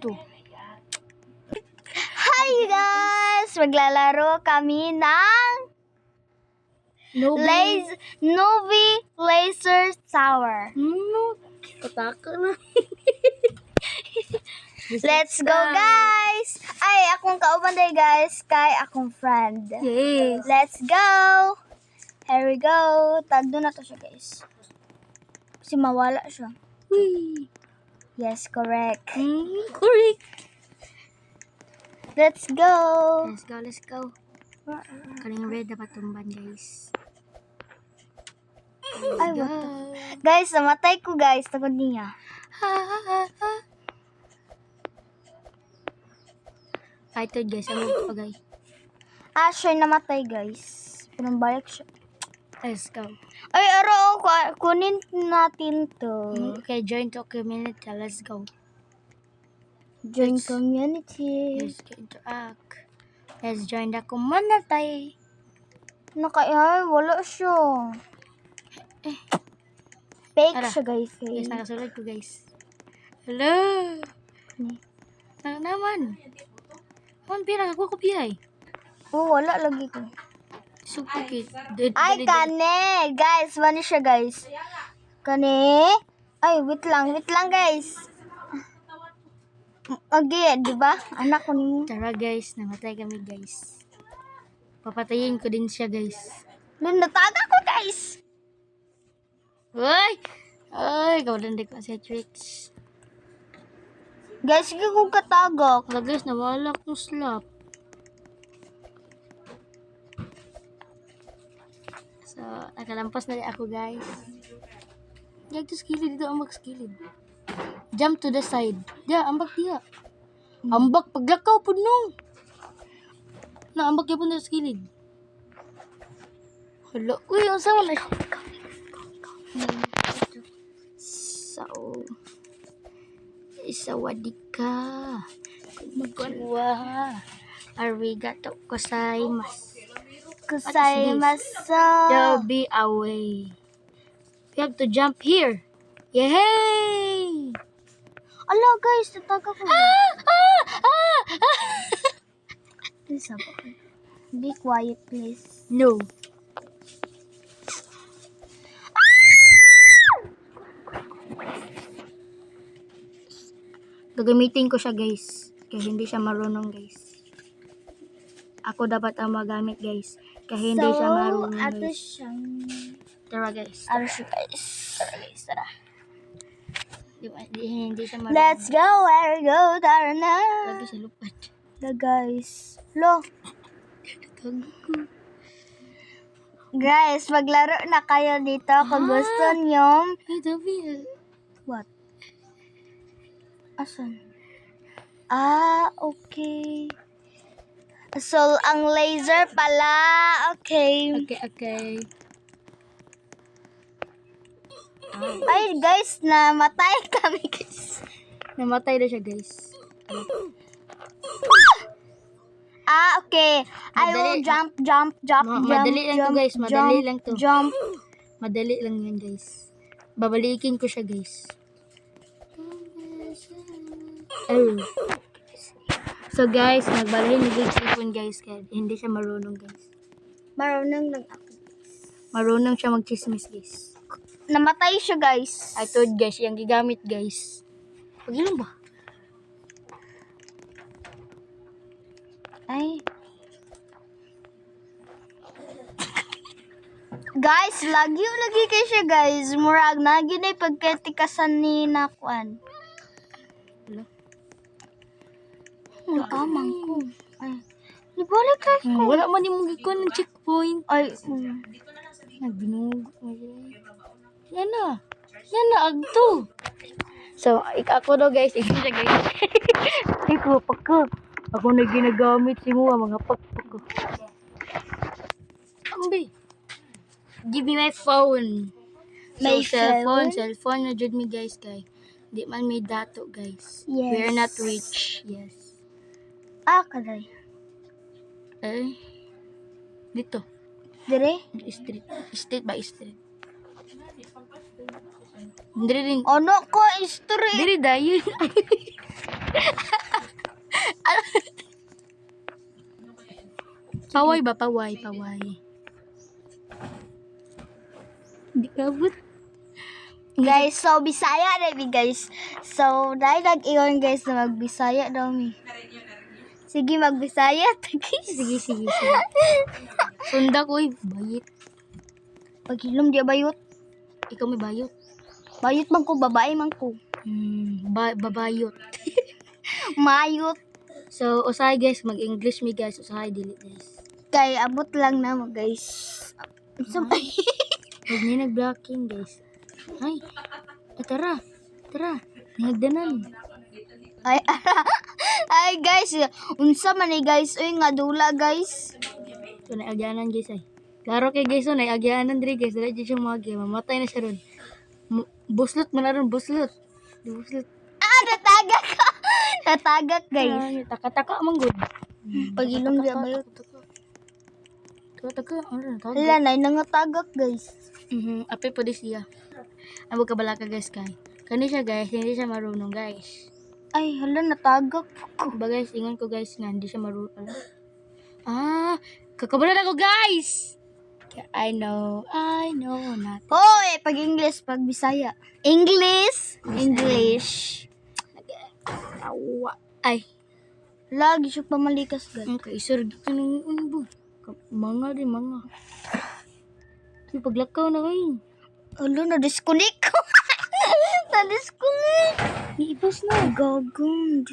to? Hi guys! Maglalaro kami ng Novi Laser Tower. Pataka na. Let's go guys! Ay, akong kauban day guys, kay akong friend. Yes. Let's go! Here we go. Tagdo na to siya guys. Kasi mawala siya. Whee. Yes, correct. Correct. Let's go! Let's go. Kaling red dapat tumban guys. Ay, what the... Guys, namatay ko guys. Tagod niya. Ay, ito guys. Ano pa guys? Siya namatay guys. Pinambalik siya. Let's go. Ay, aro, kunin natin to. Okay, join to community. Let's go. Join community. Let's interact. Let's join the community. Ay, wala siya. Fake Ara. siya guys. Guys, nakasulad ko guys. Hello. Naman. Ang pira ako kopya eh. Wala lagi ko. Supukit. Ay, kane. Guys, mani siya guys. Kane. Ay, wait lang guys. Okay, di ba? Anak ko niyo. Tara guys, namatay kami guys. Papatayin ko din siya guys. Nataga ko guys. Uy! Ay, kawalan ko sa tricks. Guys, sige kong katagok. Wala guys, nawala kong slap. So, nakalampas na rin ako guys. Diyan to skilled dito, ambak skilled. Jump to the side. Diyan, ambak diya. Ambak, paglakaw po nung. Naambak niya po na skilled. Hala, uy, ang sama na. So, isawadika. Konnichiwa. Arigato gozaimasu. Kusaimasu. They'll be away. We have to jump here. Yay! Ala guys, nataga ko. Please, be quiet please. No. Gagamitin ko siya guys. Kaya hindi siya marunong guys. Ako dapat ang magamit guys. Kaya hindi siya marunong ato guys. siyang... Tara guys. Ano siya guys? Tara guys, tara. Hindi siya marunong. Let's go, where we go, tara na. Lagi siya lupat. The guys. Lo. Guys, maglaro na kayo dito kung gusto nyo. Ay, David. What? Asan? Okay. So, ang laser pala. Okay. Okay. Ay, guys, namatay kami, guys. Namatay na siya guys. Okay. I will jump. Madali lang to guys. Madali lang to. Jump. Madali lang yan guys. Babalikin ko siya guys. Oh. So guys, nagbalahin ni Big Sipon guys. Kaya hindi siya marunong guys. Marunong lang ako. Marunong siya magchismis guys. Namatay siya, guys. I told guys, yung gigamit guys. Pagilan ba? Ay. Guys, lagi kay siya, guys. Murag na ginay pagkatikasan ni Nakwan. Wala. Amang ko. Ay. Ibalik guys ko. Wala man yung magikon ng checkpoint. Ay. Nagbinog. Yan na, agto. So, ako daw guys, ikaw siya guys. Ikaw, pagka. Ako na ginagamit si mo, mga pagpag ko. Ambi. Give me my phone. My Cellphone na jud me guys, kay. Di man may dato guys. Yes. We're not rich. Yes. Kaday. Dito. Dire? Street by street. Diri rin. Ano ko, history? Diri dayon. Paway ba? Paway. Hindi kabut. Guys, so Bisaya na mi guys. So, dahil nag-iwan guys na mag-Bisaya daw mi. Sige, mag-Bisaya. Sige. Sunda ko, bayit. Paghilom di bayot. Ikaw may bayot. Bayot man ko, babae man ko. Babayot. Mayot. So, usahay guys, mag-English mi guys. Usahay, dili guys. Kay abot lang na mo guys. Huwag niya nag-blocking guys. Ay, tara. Nagdanan. Ay guys, unsa man ni guys, uy nga dula guys. So, naagyanan guys ay. Klaro kay guys, so, naagyanan diri guys. Dala dyan siyang magi. Mamatay na siya ron. Buslot man na ron, buslot. Natagak ka. Natagak guys. Ay, taka-taka man good. Paghilom di bayot. Taka, ano na, Hala, nay nangatagak guys. Ape po di siya. Ang kabalaka guys kay. Kani siya guys, hindi siya marunong guys. Ay, hala, natagak ko. Ba guys, ingon ko guys nga, hindi siya marunong. Kakabalan ako guys! I know not. Hoy, pag English, pag Bisaya. English. Awa. Ay, Lagi siya pamalikas guys. okay, sir, dito nung unbo. Mga. May paglakaw na kayo. Hala, na-disconnect ko. Na-disconnect. Iibas na. Gagong.